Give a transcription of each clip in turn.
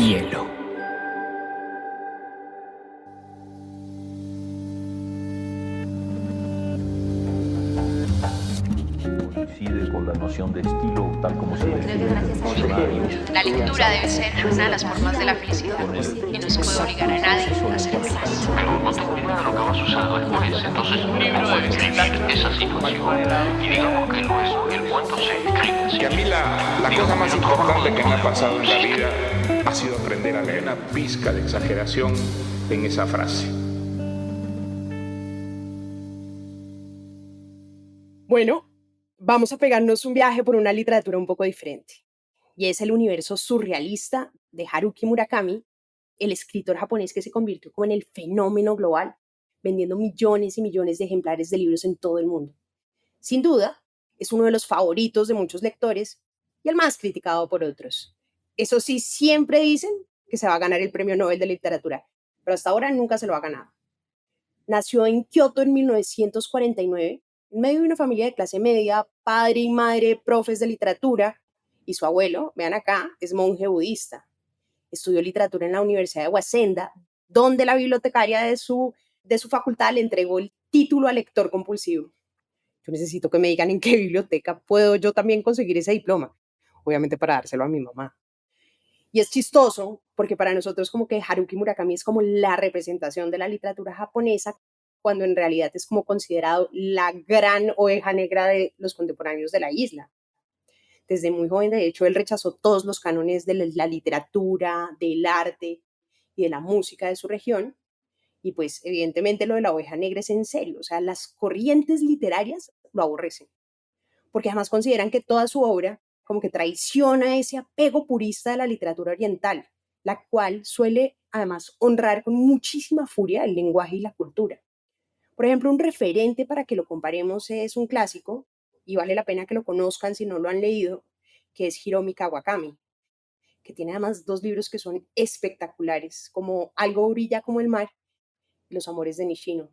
Hielo. Coincide con la noción de estilo tal como se define en el diccionario. La lectura debe ser una de las formas de la felicidad y no se puede obligar a nadie a hacer más. Pero no tengo idea de lo que vas a usar después. Entonces un libro debe describir esa situación. Y digamos que no es el cuento se escribe así. Y a mí la cosa más importante que me ha pasado en la vida ha sido aprender a leer una pizca de exageración en esa frase. Bueno, vamos a pegarnos un viaje por una literatura un poco diferente. Y es el universo surrealista de Haruki Murakami, el escritor japonés que se convirtió como en el fenómeno global, vendiendo millones y millones de ejemplares de libros en todo el mundo. Sin duda, es uno de los favoritos de muchos lectores y el más criticado por otros. Eso sí, siempre dicen que se va a ganar el Premio Nobel de Literatura, pero hasta ahora nunca se lo ha ganado. Nació en Kioto en 1949, en medio de una familia de clase media, padre y madre, profes de literatura, y su abuelo, vean acá, es monje budista. Estudió literatura en la Universidad de Waseda, donde la bibliotecaria de su facultad le entregó el título a lector compulsivo. Yo necesito que me digan en qué biblioteca puedo yo también conseguir ese diploma, obviamente para dárselo a mi mamá. Y es chistoso porque para nosotros como que Haruki Murakami es como la representación de la literatura japonesa, cuando en realidad es como considerado la gran oveja negra de los contemporáneos de la isla. Desde muy joven, de hecho, él rechazó todos los cánones de la literatura, del arte y de la música de su región. Y pues evidentemente lo de la oveja negra es en serio, o sea, las corrientes literarias lo aborrecen, porque además consideran que toda su obra como que traiciona ese apego purista de la literatura oriental, la cual suele además honrar con muchísima furia el lenguaje y la cultura. Por ejemplo, un referente para que lo comparemos es un clásico, y vale la pena que lo conozcan si no lo han leído, que es Hiromi Kawakami, que tiene además dos libros que son espectaculares, como Algo brilla como el mar y Los amores de Nishino.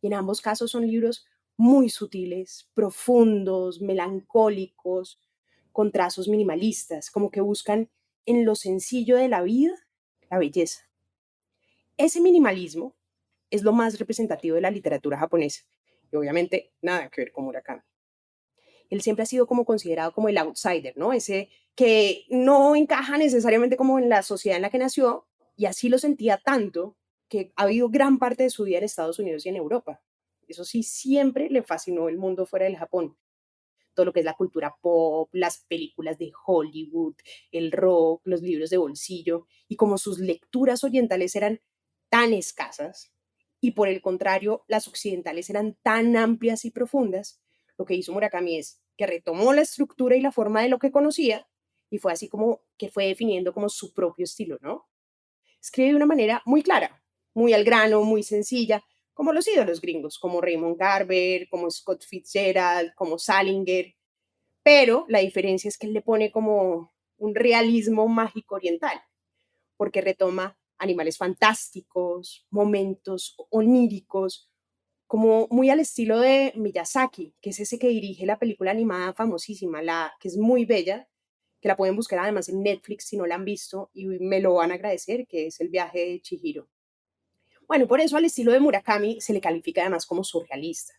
Y en ambos casos son libros muy sutiles, profundos, melancólicos, con trazos minimalistas, como que buscan en lo sencillo de la vida la belleza. Ese minimalismo es lo más representativo de la literatura japonesa y obviamente nada que ver con Murakami. Él siempre ha sido como considerado como el outsider, ¿no? Ese que no encaja necesariamente como en la sociedad en la que nació, y así lo sentía tanto que ha habido gran parte de su vida en Estados Unidos y en Europa. Eso sí, siempre le fascinó el mundo fuera del Japón. Todo lo que es la cultura pop, las películas de Hollywood, el rock, los libros de bolsillo, y como sus lecturas orientales eran tan escasas y por el contrario las occidentales eran tan amplias y profundas, lo que hizo Murakami es que retomó la estructura y la forma de lo que conocía y fue así como que fue definiendo como su propio estilo, ¿no? Escribe de una manera muy clara, muy al grano, muy sencilla, como los ídolos gringos, como Raymond Carver, como Scott Fitzgerald, como Salinger, pero la diferencia es que él le pone como un realismo mágico oriental, porque retoma animales fantásticos, momentos oníricos, como muy al estilo de Miyazaki, que es ese que dirige la película animada famosísima, la que es muy bella, que la pueden buscar además en Netflix si no la han visto y me lo van a agradecer, que es El viaje de Chihiro. Bueno, por eso al estilo de Murakami se le califica además como surrealista.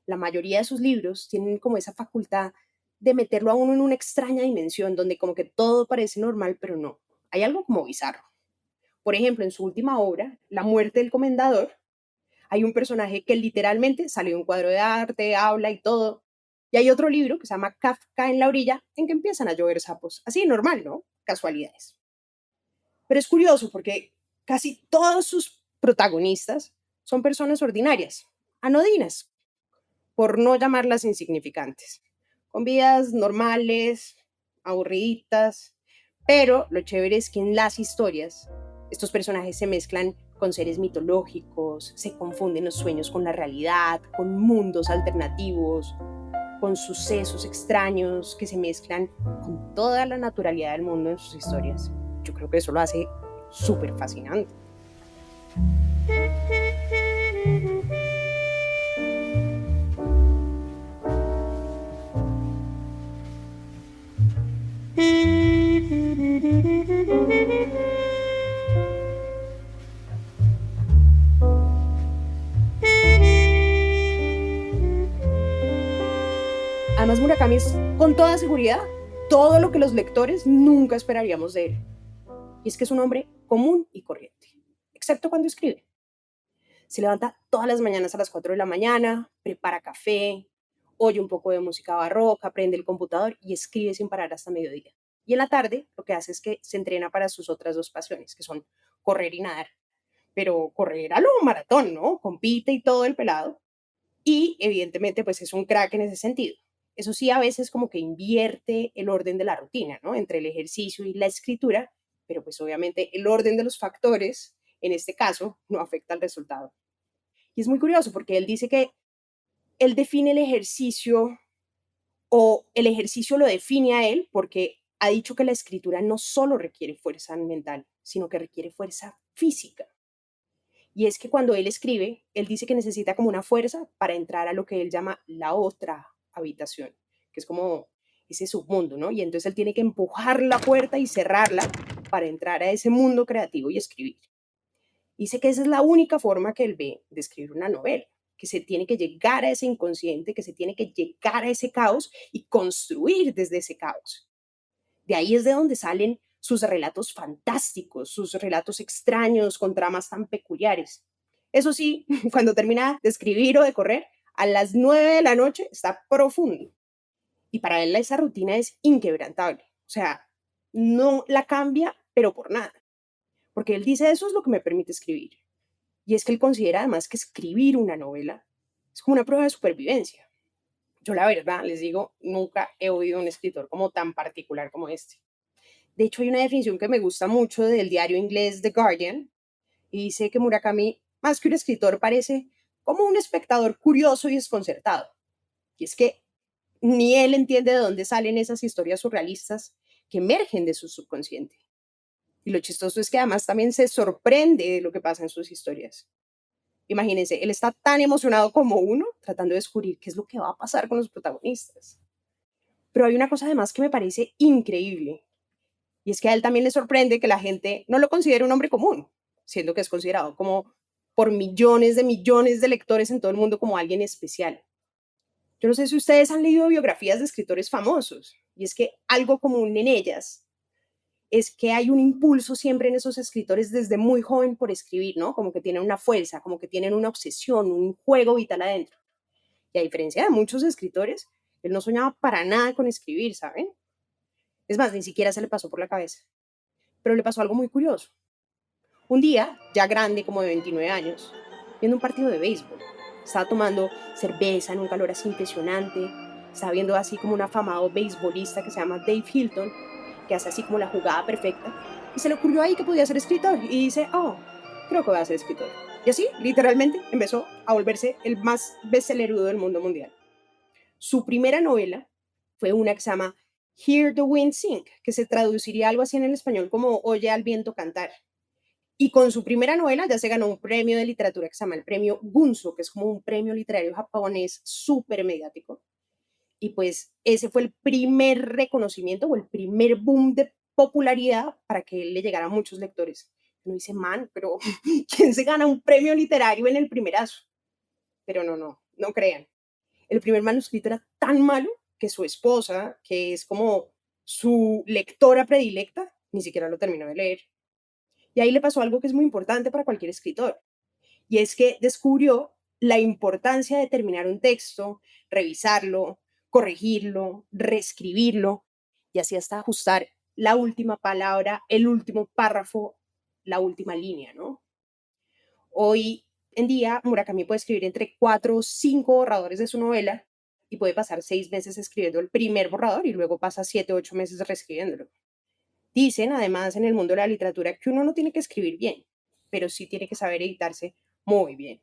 La mayoría de sus libros tienen como esa facultad de meterlo a uno en una extraña dimensión donde como que todo parece normal, pero no. Hay algo como bizarro. Por ejemplo, en su última obra, La muerte del comendador, hay un personaje que literalmente sale de un cuadro de arte, habla y todo. Y hay otro libro que se llama Kafka en la orilla, en que empiezan a llover sapos. Así, normal, ¿no? Casualidades. Pero es curioso porque casi todos sus protagonistas son personas ordinarias, anodinas, por no llamarlas insignificantes, con vidas normales, aburriditas, pero lo chévere es que en las historias estos personajes se mezclan con seres mitológicos, se confunden los sueños con la realidad, con mundos alternativos, con sucesos extraños que se mezclan con toda la naturalidad del mundo en sus historias. Yo creo que eso lo hace súper fascinante. Además, Murakami es, con toda seguridad, todo lo que los lectores nunca esperaríamos de él. Y es que es un hombre común y corriente, excepto cuando escribe. Se levanta todas las mañanas a las 4 de la mañana, prepara café, oye un poco de música barroca, prende el computador y escribe sin parar hasta mediodía. Y en la tarde lo que hace es que se entrena para sus otras dos pasiones, que son correr y nadar. Pero correr a lo maratón, ¿no? Compite y todo el pelado. Y evidentemente pues es un crack en ese sentido. Eso sí, a veces como que invierte el orden de la rutina, ¿no? Entre el ejercicio y la escritura, pero pues obviamente el orden de los factores, en este caso, no afecta al resultado. Y es muy curioso porque él dice que él define el ejercicio o el ejercicio lo define a él porque ha dicho que la escritura no solo requiere fuerza mental, sino que requiere fuerza física. Y es que cuando él escribe, él dice que necesita como una fuerza para entrar a lo que él llama la otra habitación, que es como ese submundo, ¿no? Y entonces él tiene que empujar la puerta y cerrarla para entrar a ese mundo creativo y escribir. Dice que esa es la única forma que él ve de escribir una novela, que se tiene que llegar a ese inconsciente, que se tiene que llegar a ese caos y construir desde ese caos. De ahí es de donde salen sus relatos fantásticos, sus relatos extraños con tramas tan peculiares. Eso sí, cuando termina de escribir o de correr, a las 9 de la noche está profundo. Y para él esa rutina es inquebrantable. O sea, no la cambia, pero por nada. Porque él dice, eso es lo que me permite escribir. Y es que él considera además que escribir una novela es como una prueba de supervivencia. Yo la verdad, les digo, nunca he oído un escritor como tan particular como este. De hecho, hay una definición que me gusta mucho del diario inglés The Guardian y dice que Murakami, más que un escritor, parece como un espectador curioso y desconcertado. Y es que ni él entiende de dónde salen esas historias surrealistas que emergen de su subconsciente. Y lo chistoso es que además también se sorprende de lo que pasa en sus historias. Imagínense, él está tan emocionado como uno tratando de descubrir qué es lo que va a pasar con los protagonistas. Pero hay una cosa además que me parece increíble. Y es que a él también le sorprende que la gente no lo considere un hombre común, siendo que es considerado como por millones de lectores en todo el mundo como alguien especial. Yo no sé si ustedes han leído biografías de escritores famosos, y es que algo común en ellas es que hay un impulso siempre en esos escritores desde muy joven por escribir, ¿no? Como que tienen una fuerza, como que tienen una obsesión, un juego vital adentro. Y a diferencia de muchos escritores, él no soñaba para nada con escribir, ¿saben? Es más, ni siquiera se le pasó por la cabeza. Pero le pasó algo muy curioso. Un día, ya grande, como de 29 años, viendo un partido de béisbol, estaba tomando cerveza en un calor así impresionante, estaba viendo así como un afamado beisbolista que se llama Dave Hilton, que hace así como la jugada perfecta, y se le ocurrió ahí que podía ser escritor, y dice, oh, creo que voy a ser escritor. Y así, literalmente, empezó a volverse el más bestsellerudo del mundo mundial. Su primera novela fue una que se llama Hear the Wind Sing, que se traduciría algo así en el español como Oye al viento cantar. Y con su primera novela ya se ganó un premio de literatura que se llama el premio Gunzo, que es como un premio literario japonés súper mediático. Y pues ese fue el primer reconocimiento o el primer boom de popularidad para que él le llegara a muchos lectores. Uno dice, man, pero ¿quién se gana un premio literario en el primerazo? Pero no crean. El primer manuscrito era tan malo que su esposa, que es como su lectora predilecta, ni siquiera lo terminó de leer. Y ahí le pasó algo que es muy importante para cualquier escritor, y es que descubrió la importancia de terminar un texto, revisarlo, corregirlo, reescribirlo, y así hasta ajustar la última palabra, el último párrafo, la última línea, ¿no? Hoy en día, Murakami puede escribir entre 4 o 5 borradores de su novela y puede pasar 6 meses escribiendo el primer borrador y luego pasa 7 o 8 meses reescribiéndolo. Dicen, además, en el mundo de la literatura que uno no tiene que escribir bien, pero sí tiene que saber editarse muy bien.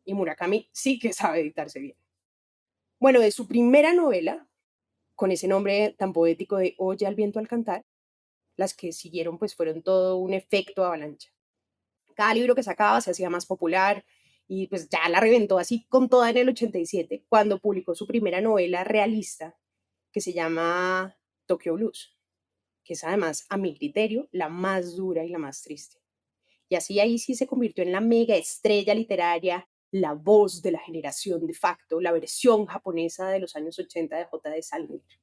Y Murakami sí que sabe editarse bien. Bueno, de su primera novela, con ese nombre tan poético de Oye al viento al cantar, las que siguieron pues fueron todo un efecto avalancha. Cada libro que sacaba se hacía más popular y pues ya la reventó así con toda en el 87, cuando publicó su primera novela realista que se llama Tokyo Blues, que es además, a mi criterio, la más dura y la más triste. Y así ahí sí se convirtió en la mega estrella literaria, la voz de la generación de facto, la versión japonesa de los años 80 de J.D. Salinger.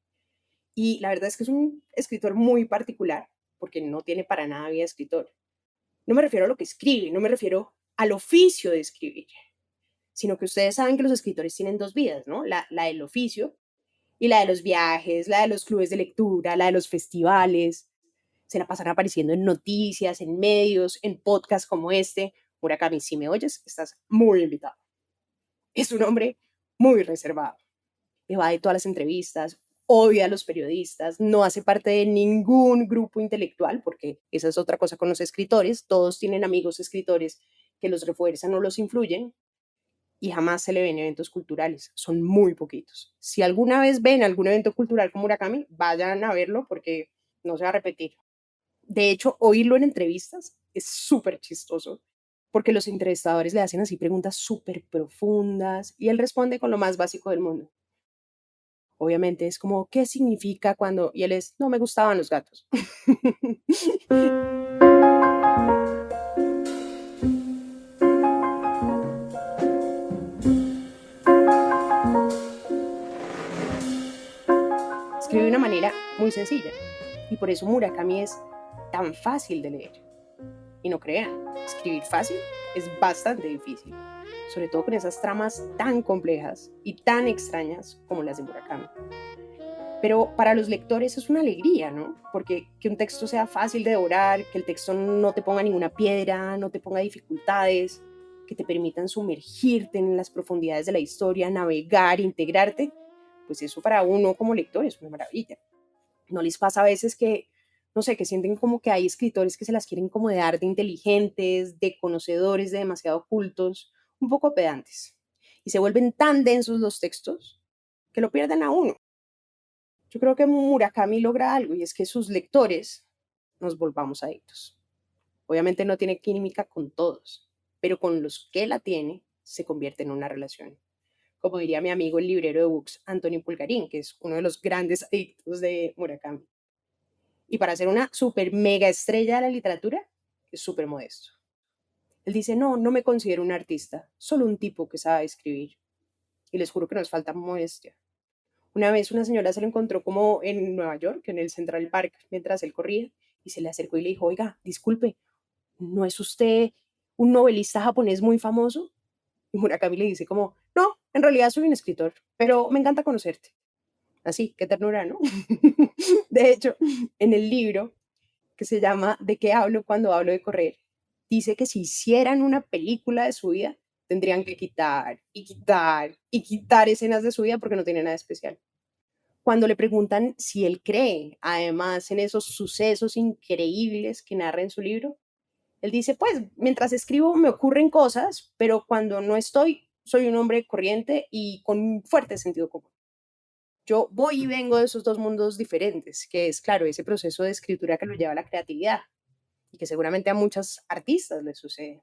Y la verdad es que es un escritor muy particular, porque no tiene para nada vida de escritor. No me refiero a lo que escribe, no me refiero al oficio de escribir, sino que ustedes saben que los escritores tienen dos vidas, ¿no? La del oficio y la de los viajes, la de los clubes de lectura, la de los festivales. Se la pasan apareciendo en noticias, en medios, en podcasts como este. Murakami, si me oyes, estás muy invitado. Es un hombre muy reservado. Evade todas las entrevistas, odia a los periodistas, no hace parte de ningún grupo intelectual, porque esa es otra cosa con los escritores. Todos tienen amigos escritores que los refuerzan o los influyen, y jamás se le ven eventos culturales. Son muy poquitos. Si alguna vez ven algún evento cultural con Murakami, vayan a verlo porque no se va a repetir. De hecho, oírlo en entrevistas es súper chistoso porque los entrevistadores le hacen así preguntas súper profundas y él responde con lo más básico del mundo. Obviamente es como, ¿qué significa cuando? Y él es, no me gustaban los gatos. Escribe de una manera muy sencilla y por eso Murakami es tan fácil de leer. Y no crean, escribir fácil es bastante difícil, sobre todo con esas tramas tan complejas y tan extrañas como las de Murakami. Pero para los lectores es una alegría, ¿no? Porque que un texto sea fácil de devorar, que el texto no te ponga ninguna piedra, no te ponga dificultades, que te permitan sumergirte en las profundidades de la historia, navegar, integrarte, pues eso para uno como lector es una maravilla. ¿No les pasa a veces que, no sé, que sienten como que hay escritores que se las quieren como de inteligentes, de conocedores, de demasiado cultos, un poco pedantes? Y se vuelven tan densos los textos que lo pierden a uno. Yo creo que Murakami logra algo y es que sus lectores nos volvamos adictos. Obviamente no tiene química con todos, pero con los que la tiene se convierte en una relación. Como diría mi amigo el librero de books Antonio Pulgarín, que es uno de los grandes adictos de Murakami. Y para ser una super mega estrella de la literatura, es súper modesto. Él dice, no, no me considero un artista, solo un tipo que sabe escribir. Y les juro que nos falta modestia. Una vez una señora se lo encontró como en Nueva York, en el Central Park, mientras él corría, y se le acercó y le dijo, oiga, disculpe, ¿no es usted un novelista japonés muy famoso? Y Murakami le dice como, no, en realidad soy un escritor, pero me encanta conocerte. Así, qué ternura, ¿no? De hecho, en el libro que se llama ¿De qué hablo cuando hablo de correr? Dice que si hicieran una película de su vida, tendrían que quitar y quitar y quitar escenas de su vida porque no tiene nada especial. Cuando le preguntan si él cree, además, en esos sucesos increíbles que narra en su libro, él dice, pues, mientras escribo me ocurren cosas, pero cuando no estoy, soy un hombre corriente y con un fuerte sentido común. Yo voy y vengo de esos dos mundos diferentes, que es, claro, ese proceso de escritura que lo lleva a la creatividad y que seguramente a muchos artistas les sucede.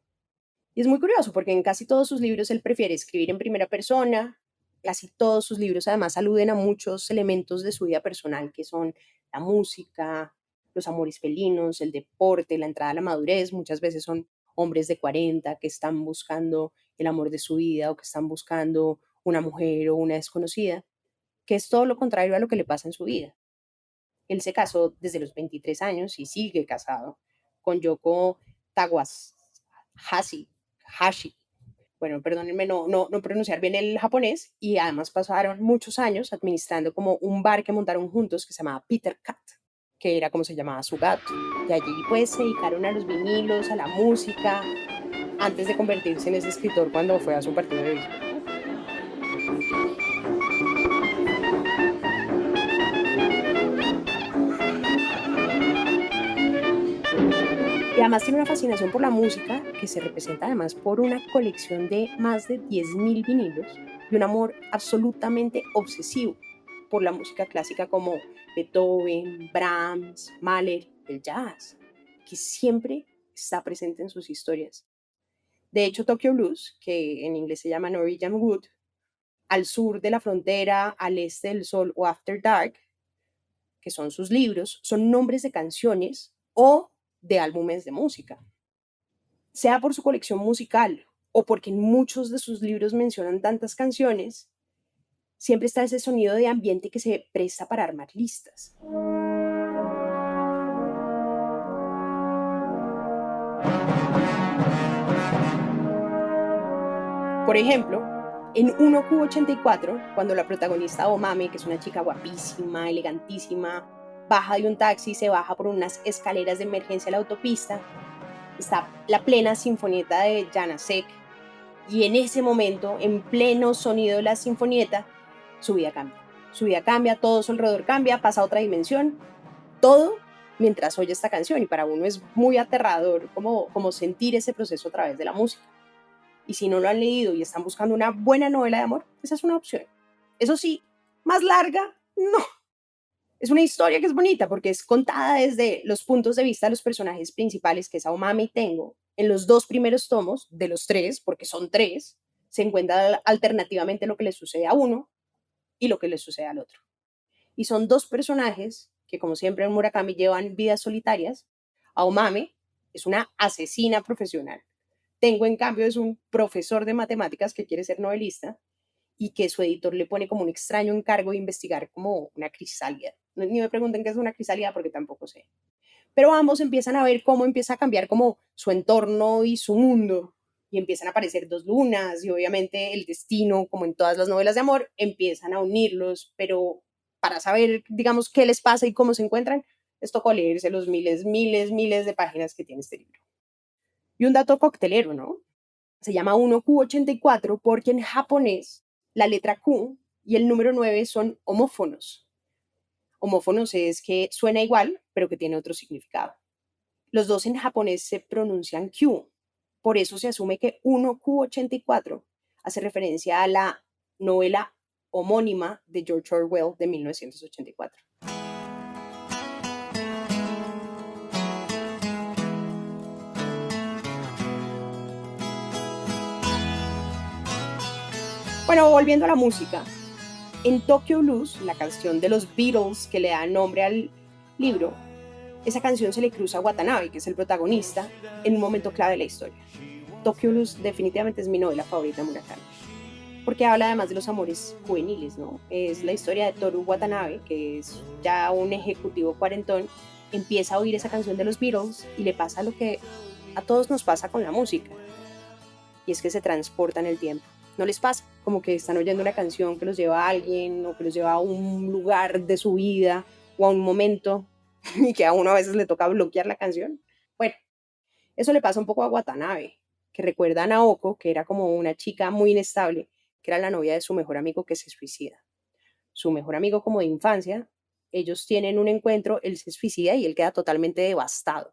Y es muy curioso porque en casi todos sus libros él prefiere escribir en primera persona. Casi todos sus libros además aluden a muchos elementos de su vida personal, que son la música, los amores felinos, el deporte, la entrada a la madurez. Muchas veces son hombres de 40 que están buscando el amor de su vida o que están buscando una mujer o una desconocida, que es todo lo contrario a lo que le pasa en su vida. Él se casó desde los 23 años y sigue casado con Yoko Hashi. Bueno, perdónenme no pronunciar bien el japonés, y además pasaron muchos años administrando como un bar que montaron juntos que se llamaba Peter Cat, que era como se llamaba su gato. De allí pues se dedicaron a los vinilos, a la música, antes de convertirse en ese escritor cuando fue a su partido de béisbol. Y además tiene una fascinación por la música que se representa además por una colección de más de 10.000 vinilos y un amor absolutamente obsesivo por la música clásica como Beethoven, Brahms, Mahler, el jazz, que siempre está presente en sus historias. De hecho, Tokyo Blues, que en inglés se llama Norwegian Wood, Al sur de la frontera, Al este del sol o After Dark, que son sus libros, son nombres de canciones o de álbumes de música. Sea por su colección musical o porque en muchos de sus libros mencionan tantas canciones, siempre está ese sonido de ambiente que se presta para armar listas. Por ejemplo, en 1Q84, cuando la protagonista Omame, que es una chica guapísima, elegantísima, baja de un taxi, se baja por unas escaleras de emergencia a la autopista, está la plena sinfonieta de Janacek, y en ese momento, en pleno sonido de la sinfonieta, su vida cambia. Su vida cambia, todo su alrededor cambia, pasa a otra dimensión, todo mientras oye esta canción, y para uno es muy aterrador como sentir ese proceso a través de la música. Y si no lo han leído y están buscando una buena novela de amor, esa es una opción. Eso sí, más larga, no. Es una historia que es bonita porque es contada desde los puntos de vista de los personajes principales, que es Aomame y Tengo. En los 2 primeros tomos, de los 3, porque son 3, se encuentra alternativamente lo que le sucede a uno y lo que le sucede al otro. Y son 2 personajes que, como siempre en Murakami, llevan vidas solitarias. Aomame es una asesina profesional. Tengo, en cambio, es un profesor de matemáticas que quiere ser novelista y que su editor le pone como un extraño encargo de investigar como una crisálida. Ni me pregunten qué es una crisálida porque tampoco sé. Pero ambos empiezan a ver cómo empieza a cambiar como su entorno y su mundo. Y empiezan a aparecer 2 lunas y obviamente el destino, como en todas las novelas de amor, empiezan a unirlos. Pero para saber, digamos, qué les pasa y cómo se encuentran, les tocó leerse los miles de páginas que tiene este libro. Y un dato coctelero, ¿no? Se llama 1Q84 porque en japonés la letra Q y el número 9 son homófonos. Homófonos es que suena igual, pero que tiene otro significado. Los 2 en japonés se pronuncian Q. Por eso se asume que 1Q84 hace referencia a la novela homónima de George Orwell de 1984. Bueno, volviendo a la música, en Tokyo Blues, la canción de los Beatles que le da nombre al libro, esa canción se le cruza a Watanabe, que es el protagonista, en un momento clave de la historia. Tokyo Blues definitivamente es mi novela favorita de Murakami, porque habla además de los amores juveniles, ¿no? Es la historia de Toru Watanabe, que es ya un ejecutivo cuarentón, empieza a oír esa canción de los Beatles y le pasa lo que a todos nos pasa con la música, y es que se transporta en el tiempo. ¿No les pasa? Como que están oyendo una canción que los lleva a alguien o que los lleva a un lugar de su vida o a un momento y que a uno a veces le toca bloquear la canción. Bueno, eso le pasa un poco a Watanabe, que recuerda a Naoko, que era como una chica muy inestable, que era la novia de su mejor amigo que se suicida. Su mejor amigo como de infancia, ellos tienen un encuentro, él se suicida y él queda totalmente devastado.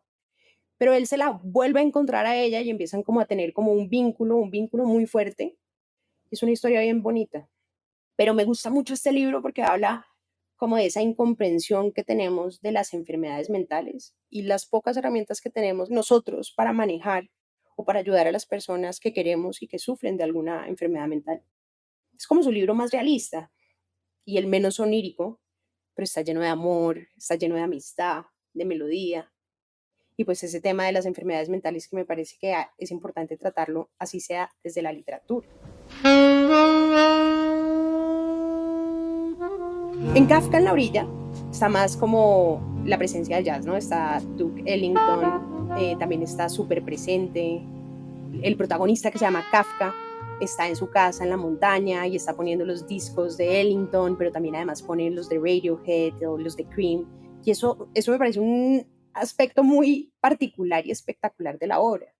Pero él se la vuelve a encontrar a ella y empiezan como a tener como un vínculo muy fuerte. Es una historia bien bonita, pero me gusta mucho este libro porque habla como de esa incomprensión que tenemos de las enfermedades mentales y las pocas herramientas que tenemos nosotros para manejar o para ayudar a las personas que queremos y que sufren de alguna enfermedad mental. Es como su libro más realista y el menos onírico, pero está lleno de amor, está lleno de amistad, de melodía. Y pues ese tema de las enfermedades mentales que me parece que es importante tratarlo, así sea desde la literatura. En Kafka en la orilla está más como la presencia del jazz, ¿no? Está Duke Ellington, también está súper presente. El protagonista, que se llama Kafka, está en su casa en la montaña y está poniendo los discos de Ellington, pero también además pone los de Radiohead o los de Cream. Y eso me parece un aspecto muy particular y espectacular de la obra,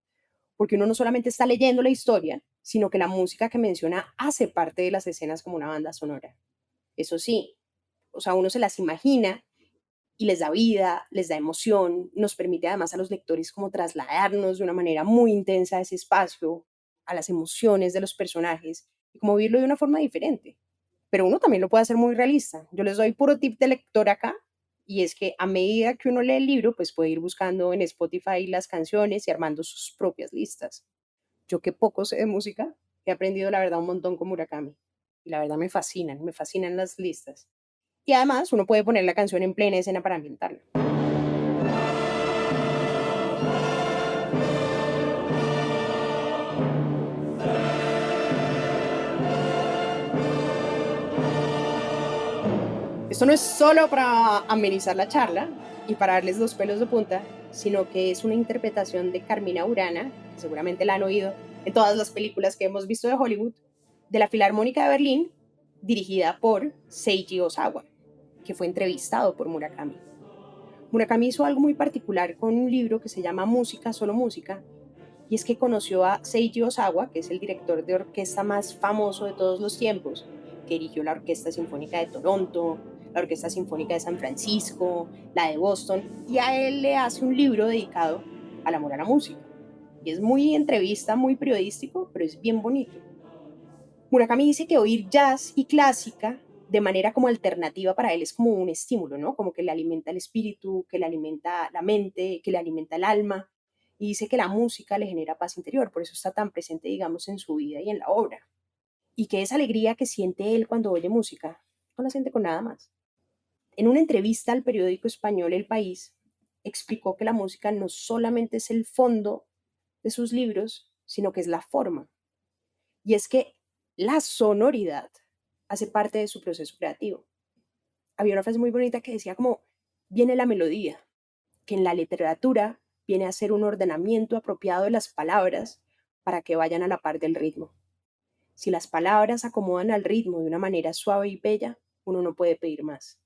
porque uno no solamente está leyendo la historia, sino que la música que menciona hace parte de las escenas como una banda sonora. Eso sí, o sea, uno se las imagina y les da vida, les da emoción, nos permite además a los lectores como trasladarnos de una manera muy intensa a ese espacio, a las emociones de los personajes y como vivirlo de una forma diferente. Pero uno también lo puede hacer muy realista. Yo les doy puro tip de lector acá, y es que a medida que uno lee el libro, pues puede ir buscando en Spotify las canciones y armando sus propias listas. Yo, que poco sé de música, he aprendido la verdad un montón con Murakami. Y la verdad me fascinan las listas. Y además uno puede poner la canción en plena escena para ambientarla. esto no es solo para amenizar la charla y para darles los pelos de punta, sino que es una interpretación de Carmina Burana, que seguramente la han oído en todas las películas que hemos visto de Hollywood, de la Filarmónica de Berlín, dirigida por Seiji Ozawa, que fue entrevistado por Murakami. Murakami hizo algo muy particular con un libro que se llama Música, solo música, y es que conoció a Seiji Ozawa, que es el director de orquesta más famoso de todos los tiempos, que dirigió la Orquesta Sinfónica de Toronto, la Orquesta Sinfónica de San Francisco, la de Boston, y a él le hace un libro dedicado al amor a la música. Y es muy entrevista, muy periodístico, pero es bien bonito. Murakami dice que oír jazz y clásica de manera como alternativa para él es como un estímulo, ¿no? Como que le alimenta el espíritu, que le alimenta la mente, que le alimenta el alma. Y dice que la música le genera paz interior, por eso está tan presente, digamos, en su vida y en la obra. Y que esa alegría que siente él cuando oye música, no la siente con nada más. En una entrevista al periódico español El País, explicó que la música no solamente es el fondo de sus libros, sino que es la forma. Y es que la sonoridad hace parte de su proceso creativo. Había una frase muy bonita que decía como, viene la melodía, que en la literatura viene a ser un ordenamiento apropiado de las palabras para que vayan a la par del ritmo. Si las palabras acomodan al ritmo de una manera suave y bella, uno no puede pedir más.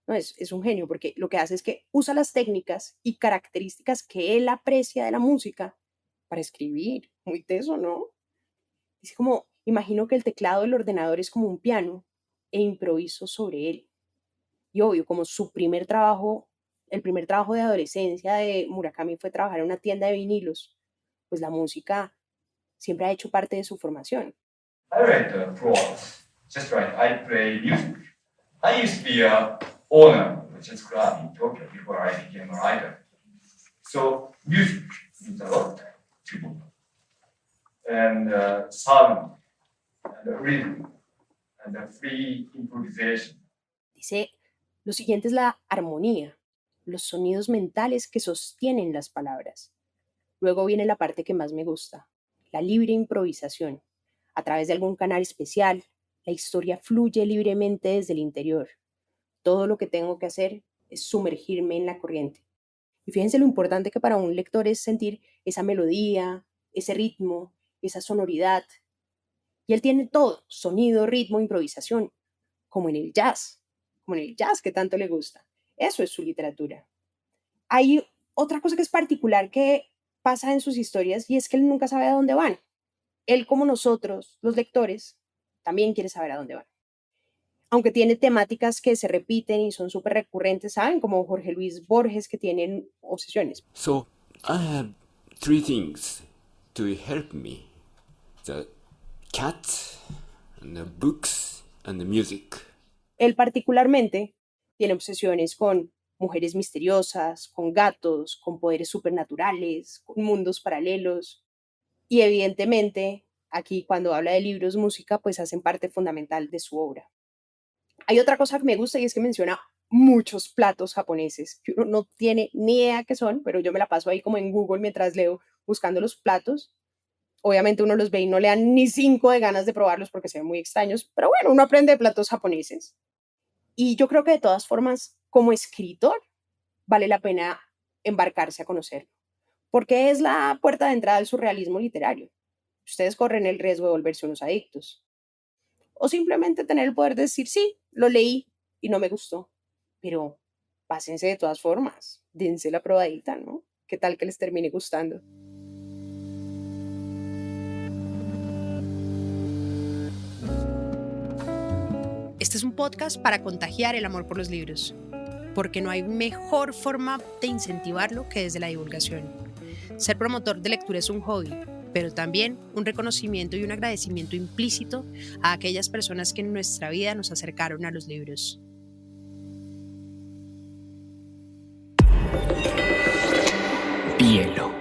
No, es un genio porque lo que hace es que usa las técnicas y características que él aprecia de la música para escribir. Muy teso, ¿no? Dice como, imagino que el teclado del ordenador es como un piano e improviso sobre él. Y obvio, como su primer trabajo, el primer trabajo de adolescencia de Murakami fue trabajar en una tienda de vinilos, pues la música siempre ha hecho parte de su formación. I read proverbs. Just like I play music. I used to be an owner of a jazz club in Tokyo before I became a writer. So music means a lot to me. And sound, and rhythm, and free improvisation. Dice, lo siguiente es la armonía, los sonidos mentales que sostienen las palabras. Luego viene la parte que más me gusta, la libre improvisación. A través de algún canal especial, la historia fluye libremente desde el interior. Todo lo que tengo que hacer es sumergirme en la corriente. Y fíjense lo importante que para un lector es sentir esa melodía, ese ritmo, esa sonoridad. Y él tiene todo, sonido, ritmo, improvisación, como en el jazz que tanto le gusta. Eso es su literatura. Hay otra cosa que es particular que pasa en sus historias y es que él nunca sabe a dónde van. Él, como nosotros, los lectores, también quiere saber a dónde van. Aunque tiene temáticas que se repiten y son súper recurrentes, ¿saben? Como Jorge Luis Borges, que tienen obsesiones. So, I have 3 things to help me. The cat, and the books, and the music. Él particularmente tiene obsesiones con mujeres misteriosas, con gatos, con poderes supernaturales, con mundos paralelos. Y evidentemente, aquí cuando habla de libros, música, pues hacen parte fundamental de su obra. Hay otra cosa que me gusta y es que menciona muchos platos japoneses, que uno no tiene ni idea qué son, pero yo me la paso ahí como en Google mientras leo buscando los platos. Obviamente uno los ve y no le dan ni 5 de ganas de probarlos porque se ven muy extraños, pero bueno, uno aprende de platos japoneses. Y yo creo que de todas formas, como escritor, vale la pena embarcarse a conocerlo, porque es la puerta de entrada al surrealismo literario. Ustedes corren el riesgo de volverse unos adictos. O simplemente tener el poder de decir, sí, lo leí y no me gustó, pero pásense de todas formas, dense la probadita, ¿no? ¿Qué tal que les termine gustando? Este es un podcast para contagiar el amor por los libros, porque no hay mejor forma de incentivarlo que desde la divulgación. Ser promotor de lectura es un hobby, pero también un reconocimiento y un agradecimiento implícito a aquellas personas que en nuestra vida nos acercaron a los libros. Bielo.